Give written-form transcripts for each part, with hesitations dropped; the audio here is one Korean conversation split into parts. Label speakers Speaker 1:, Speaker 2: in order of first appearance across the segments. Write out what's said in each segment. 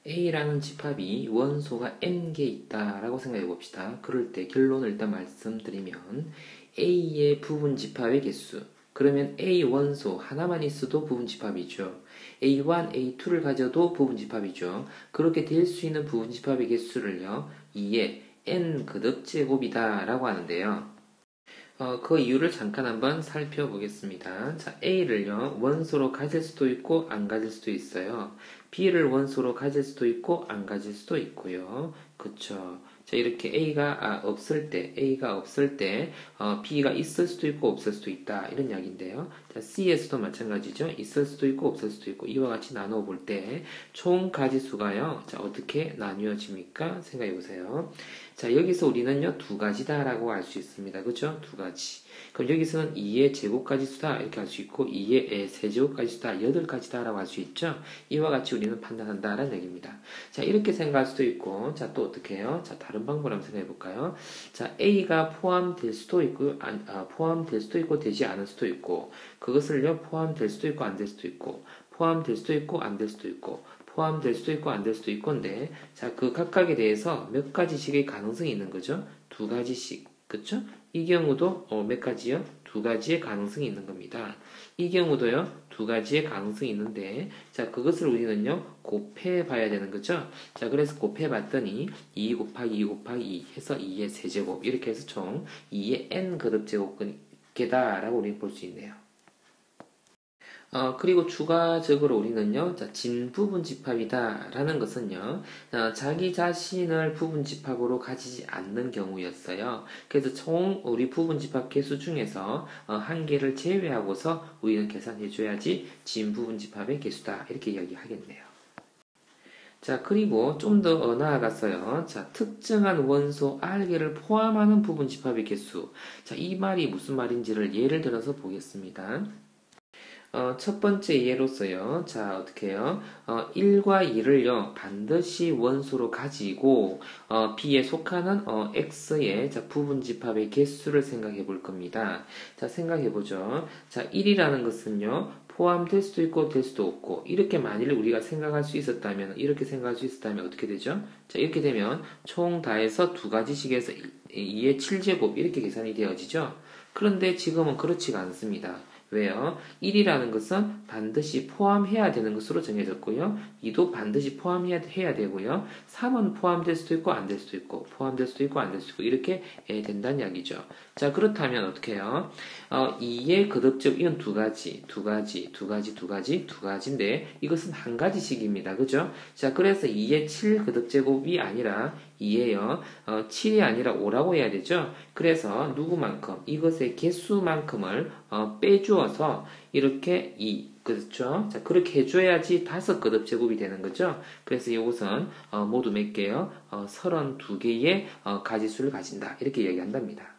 Speaker 1: A라는 집합이 원소가 n개 있다라고 생각해 봅시다. 그럴 때 결론을 일단 말씀드리면 A의 부분 집합의 개수, 그러면 A 원소 하나만 있어도 부분 집합이죠. A1, A2를 가져도 부분 집합이죠. 그렇게 될 수 있는 부분 집합의 개수를요 2의 n 거듭 제곱이다 라고 하는데요. 그 이유를 잠깐 한번 살펴보겠습니다. 자, A를요, 원소로 가질 수도 있고, 안 가질 수도 있어요. B를 원소로 가질 수도 있고, 안 가질 수도 있고요. 그쵸. 자, 이렇게 A가 없을 때, B가 있을 수도 있고, 없을 수도 있다. 이런 이야기인데요. 자, C에서도 마찬가지죠. 있을 수도 있고, 없을 수도 있고, 이와 같이 나누어 볼 때, 총 가지수가요, 자, 어떻게 나뉘어집니까? 생각해 보세요. 자, 여기서 우리는요, 두 가지다라고 알 수 있습니다. 그죠? 두 가지. 그럼 여기서는 2의 제곱가지수다 이렇게 할 수 있고 2의 세제곱가지수다 8가지다라고 할 수 있죠. 이와 같이 우리는 판단한다라는 얘기입니다. 자, 이렇게 생각할 수도 있고, 자, 또 어떻게 해요? 자, 다른 방법을 한번 생각해 볼까요? 자, A가 포함될 수도 있고 포함될 수도 있고 되지 않을 수도 있고, 그것을요, 포함될 수도 있고 안 될 수도 있고, 포함될 수도 있고 안 될 수도 있고, 포함될 수도 있고 안 될 수도 있건데, 자, 그 각각에 대해서 몇 가지씩의 가능성이 있는 거죠. 두 가지씩. 그쵸? 이 경우도 몇 가지요? 두 가지의 가능성이 있는 겁니다. 이 경우도요, 두 가지의 가능성이 있는데, 자, 그것을 우리는요, 곱해 봐야 되는 거죠. 자, 그래서 곱해 봤더니 2 곱하기 2 곱하기 2 해서 2의 세제곱, 이렇게 해서 총 2의 n 거듭 제곱계다라고 우리는 볼 수 있네요. 그리고 추가적으로 우리는요, 자, 진부분 집합이다 라는 것은요, 자기 자신을 부분 집합으로 가지지 않는 경우였어요. 그래서 총 우리 부분 집합 개수 중에서 한 개를 제외하고서 우리는 계산해줘야지 진부분 집합의 개수다 이렇게 이야기하겠네요. 자, 그리고 좀 더 나아갔어요. 자, 특정한 원소 R개를 포함하는 부분 집합의 개수. 자, 이 말이 무슨 말인지를 예를 들어서 보겠습니다. 첫 번째 예로서요. 자, 어떻게 해요? 1과 2를요, 반드시 원소로 가지고, B에 속하는, X의, 자, 부분 집합의 개수를 생각해 볼 겁니다. 자, 생각해 보죠. 자, 1이라는 것은요, 포함될 수도 있고, 될 수도 없고, 이렇게 만일 우리가 생각할 수 있었다면, 이렇게 생각할 수 있었다면 어떻게 되죠? 자, 이렇게 되면, 총 다해서 두 가지씩에서 2의 7제곱, 이렇게 계산이 되어지죠? 그런데 지금은 그렇지가 않습니다. 왜요? 1이라는 것은 반드시 포함해야 되는 것으로 정해졌고요. 2도 반드시 포함해야 되고요. 3은 포함될 수도 있고 안 될 수도 있고 포함될 수도 있고 안 될 수도 있고 이렇게 된다는 이야기죠. 자, 그렇다면 어떻게 해요? 2의 거듭적 이건 두 가지인데 이것은 한 가지씩입니다. 그죠? 자, 그래서 2의 7 거듭제곱이 아니라 2에요. 7이 아니라 5라고 해야 되죠. 그래서 누구만큼 이것의 개수만큼을 빼주어서 이렇게 2 그렇죠? 자, 그렇게 해줘야지 5 거듭제곱이 되는 거죠. 그래서 이것은 모두 몇 개요? 32개의 가지수를 가진다. 이렇게 이야기한답니다.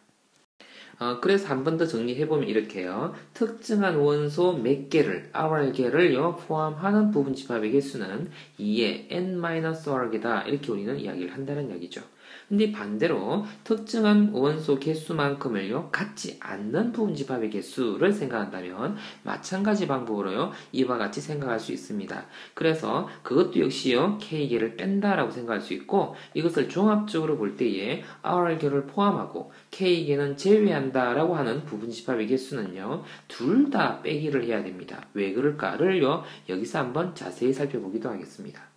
Speaker 1: 그래서 한 번 더 정리해보면 이렇게요. 특정한 원소 몇 개를, R개를요, 포함하는 부분 집합의 개수는 2의 n-R개다. 이렇게 우리는 이야기를 한다는 이야기죠. 근데 반대로 특정한 원소 개수만큼을요, 갖지 않는 부분 집합의 개수를 생각한다면 마찬가지 방법으로요, 이와 같이 생각할 수 있습니다. 그래서 그것도 역시요, K개를 뺀다라고 생각할 수 있고, 이것을 종합적으로 볼 때에 R개를 포함하고 K개는 제외한다라고 하는 부분 집합의 개수는요, 둘 다 빼기를 해야 됩니다. 왜 그럴까를요, 여기서 한번 자세히 살펴보기도 하겠습니다.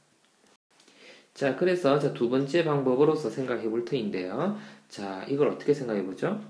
Speaker 1: 자, 그래서 두 번째 방법으로서 생각해 볼 터인데요. 자, 이걸 어떻게 생각해 보죠?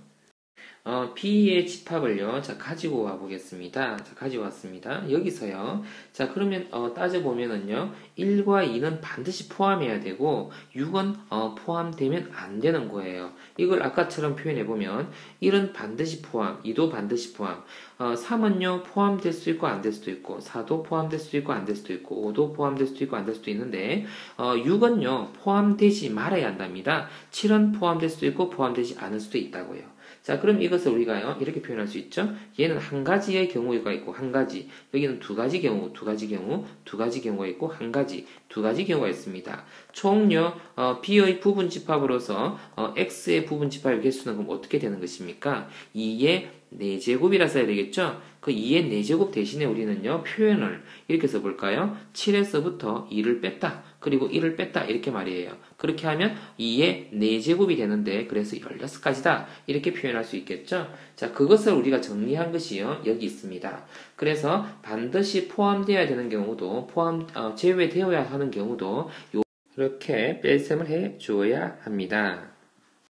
Speaker 1: B의 집합을요, 자, 가지고 와 보겠습니다. 자, 가지고 왔습니다. 여기서요, 자, 그러면, 따져보면은요, 1과 2는 반드시 포함해야 되고, 6은, 포함되면 안 되는 거예요. 이걸 아까처럼 표현해보면, 1은 반드시 포함, 2도 반드시 포함, 3은요, 포함될 수도 있고, 안 될 수도 있고, 4도 포함될 수도 있고, 안 될 수도 있고, 5도 포함될 수도 있고, 안 될 수도 있는데, 6은요, 포함되지 말아야 한답니다. 7은 포함될 수도 있고, 포함되지 않을 수도 있다고요. 자, 그럼 이것을 우리가요, 이렇게 표현할 수 있죠? 얘는 한 가지의 경우가 있고, 한 가지. 여기는 두 가지 경우가 있고, 한 가지, 두 가지 경우가 있습니다. 총요, B의 부분 집합으로서, X의 부분 집합의 개수는 그럼 어떻게 되는 것입니까? 2의 4제곱이라 써야 되겠죠? 그 2의 4제곱 대신에 우리는요, 표현을 이렇게 써볼까요? 7에서부터 2를 뺐다. 그리고 1을 뺐다. 이렇게 말이에요. 그렇게 하면 2의 4제곱이 되는데, 그래서 16가지다. 이렇게 표현할 수 있겠죠? 자, 그것을 우리가 정리한 것이요, 여기 있습니다. 그래서 반드시 포함되어야 되는 경우도, 제외되어야 하는 경우도, 이렇게 뺄셈을 해 주어야 합니다.